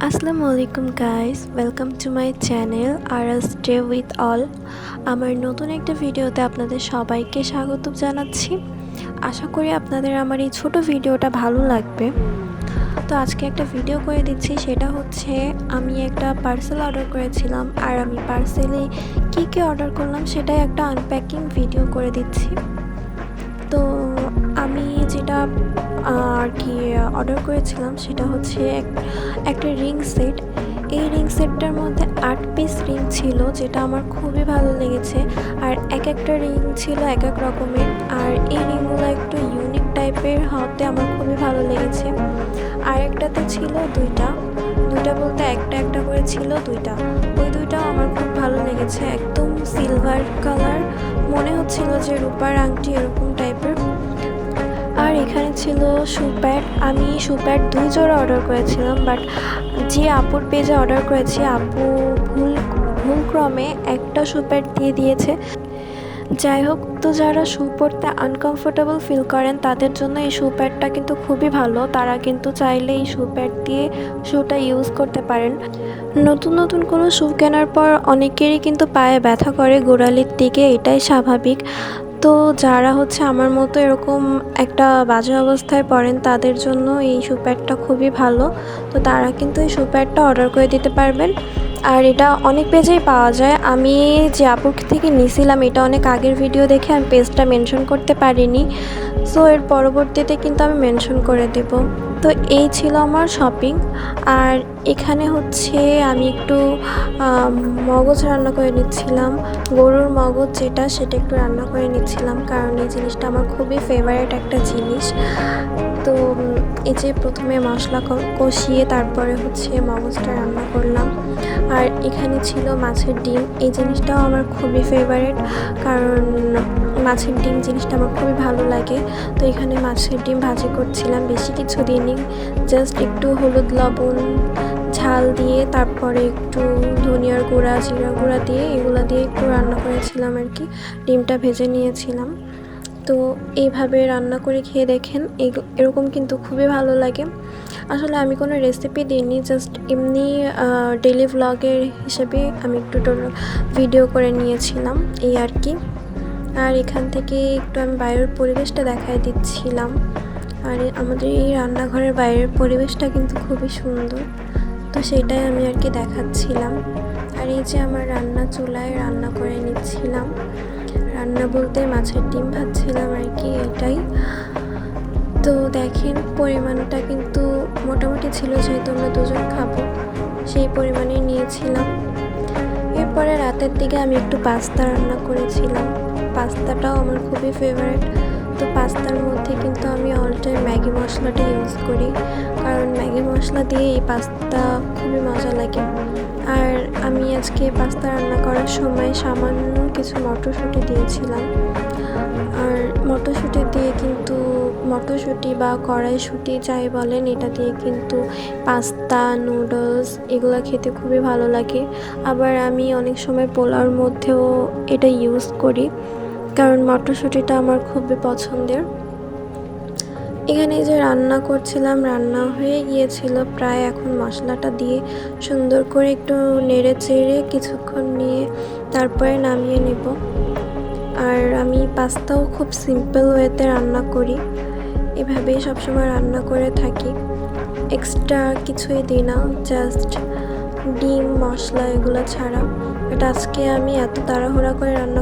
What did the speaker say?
আসসালামু আলাইকুম guys, welcome to my channel আরাস ডে উইথ অল। আমার নতুন একটা ভিডিওতে আপনাদের সবাইকে স্বাগত জানাচ্ছি। আশা করি আপনাদের আমার এই ছোট ভিডিওটা ভালো লাগবে। তো আজকে একটা ভিডিও করে দিচ্ছি, সেটা হচ্ছে আমি একটা পার্সেল অর্ডার করেছিলাম, আর আমি পার্সেলে কী অর্ডার করলাম সেটাই একটা আনপ্যাকিং ভিডিও করে দিচ্ছি। তো আমি যেটা আর কি অর্ডার করেছিলাম সেটা হচ্ছে একটা রিং সেট। এই রিং সেটটার মধ্যে 8 পিস রিং ছিল, যেটা আমার খুবই ভালো লেগেছে। আর এক একটা রিং ছিল এক এক রকমের, আর এই রিংগুলো একটু ইউনিক টাইপের হতে আমার খুবই ভালো লেগেছে। আর একটাতে ছিল দুইটা বলতে একটা একটা করে ছিল দুইটা। ওই দুইটাও আমার খুব ভালো লেগেছে, একদম সিলভার কালার, মনে হচ্ছিল যে রূপার আংটি এরকম টাইপের। আর এখানে ছিল শু প্যাড। আমি শু প্যাড 2 জোড়া অর্ডার করেছিলাম, বাট যে আপুর পেজে অর্ডার করেছি আপু ভুলক্রমে একটা শু প্যাড দিয়ে দিয়েছে। যাই হোক, তো যারা শু পরতে আনকমফোর্টেবল ফিল করেন তাদের জন্য এই শু প্যাডটা কিন্তু খুবই ভালো। তারা কিন্তু চাইলে এই শু প্যাড দিয়ে শুটা ইউজ করতে পারেন। নতুন কোনো শু কেনার পর অনেকেরই কিন্তু পায়ে ব্যথা করে গোড়ালির দিকে, এটাই স্বাভাবিক। তো যারা হচ্ছে আমার মতো এরকম একটা বাজে অবস্থায় পড়েন তাদের জন্য এই শু প্যাডটা খুবই ভালো। তো তারা কিন্তু এই শু প্যাডটা অর্ডার করে দিতে পারবেন। আর এটা অনেক পেজেই পাওয়া যায়। আমি যে আপুর থেকে নিয়েছিলাম এটা অনেক আগের ভিডিও দেখে আমি পেজটা মেনশন করতে পারিনি, সো এর পরবর্তীতে কিন্তু আমি মেনশন করে দেব। তো এই ছিল আমার শপিং। আর এখানে হচ্ছে আমি একটু মগজ রান্না করে নিচ্ছিলাম, গরুর মগজ সেটা একটু রান্না করে নিচ্ছিলাম, কারণ এই জিনিসটা আমার খুবই ফেভারিট একটা জিনিস। তো এই যে প্রথমে মশলা কষিয়ে তারপরে হচ্ছে মগজটা রান্না করলাম। আর এখানে ছিল মাছের ডিম। এই জিনিসটাও আমার খুবই ফেভারিট, কারণ মাছের ডিম জিনিসটা আমার খুবই ভালো লাগে। তো এখানে মাছের ডিম ভাজি করছিলাম, বেশি কিছু দিইনি, জাস্ট একটু হলুদ লবণ ঝাল দিয়ে তারপরে একটু ধনিয়ার গুঁড়া জিরা গুঁড়া দিয়ে এগুলো দিয়ে একটু রান্না করেছিলাম আর কি। ডিমটা ভেজে নিয়েছিলাম। তো এইভাবে রান্না করে খেয়ে দেখেন, এরকম কিন্তু খুবই ভালো লাগে। আসলে আমি কোনো রেসিপি দিইনি, জাস্ট এমনি ডেইলি ভ্লগের হিসেবে আমি একটু ভিডিও করে নিয়েছিলাম, এই আর কি। আর এখান থেকে একটু আমি বাইরের পরিবেশটা দেখাই দিচ্ছিলাম। আর আমাদের এই রান্নাঘরের বাইরের পরিবেশটা কিন্তু খুবই সুন্দর, তো সেটাই আমি আর কি দেখাচ্ছিলাম। আর এই যে আমার রান্না চুলায় রান্না করে নিচ্ছিলাম, রান্না বলতে মাছের ডিম ভাজছিলাম আর কি, এটাই। তো দেখেন পরিমাণটা কিন্তু মোটামুটি ছিল, যেহেতু আমরা দুজন খাবো সেই পরিমাণেই নিয়েছিলাম। এরপরে রাতের দিকে আমি একটু পাস্তা রান্না করেছিলাম। পাস্তাটাও আমার খুবই ফেভারিট। তো পাস্তার মধ্যে কিন্তু আমি অল টাইম ম্যাগি মশলাটা ইউজ করি, কারণ ম্যাগি মশলা দিয়ে এই পাস্তা খুবই মজা লাগে। আর আমি আজকে পাস্তা রান্না করার সময় সামান্য কিছু মটরশুঁটি দিয়েছিলাম। আর মটরশুঁটি বা কড়াইশুঁটি যাই বলেন, এটা দিয়ে কিন্তু পাস্তা নুডলস এগুলো খেতে খুবই ভালো লাগে। আবার আমি অনেক সময় পোলাওর মধ্যেও এটা ইউজ করি, কারণ মটরশুঁটিটা আমার খুবই পছন্দের। এখানে যে রান্না করছিলাম, রান্না হয়ে গিয়েছিল প্রায়। এখন মশলাটা দিয়ে সুন্দর করে একটু নেড়ে চেড়ে কিছুক্ষণ নিয়ে তারপরে নামিয়ে নেব। আর আমি পাস্তাও খুব সিম্পল ওয়েতে রান্না করি, এভাবেই সবসময় রান্না করে থাকি। এক্সট্রা কিছুই দিই না, জাস্ট ডিম মশলা এগুলো ছাড়া। বাট আজকে আমি এত তাড়াহুড়া করে রান্না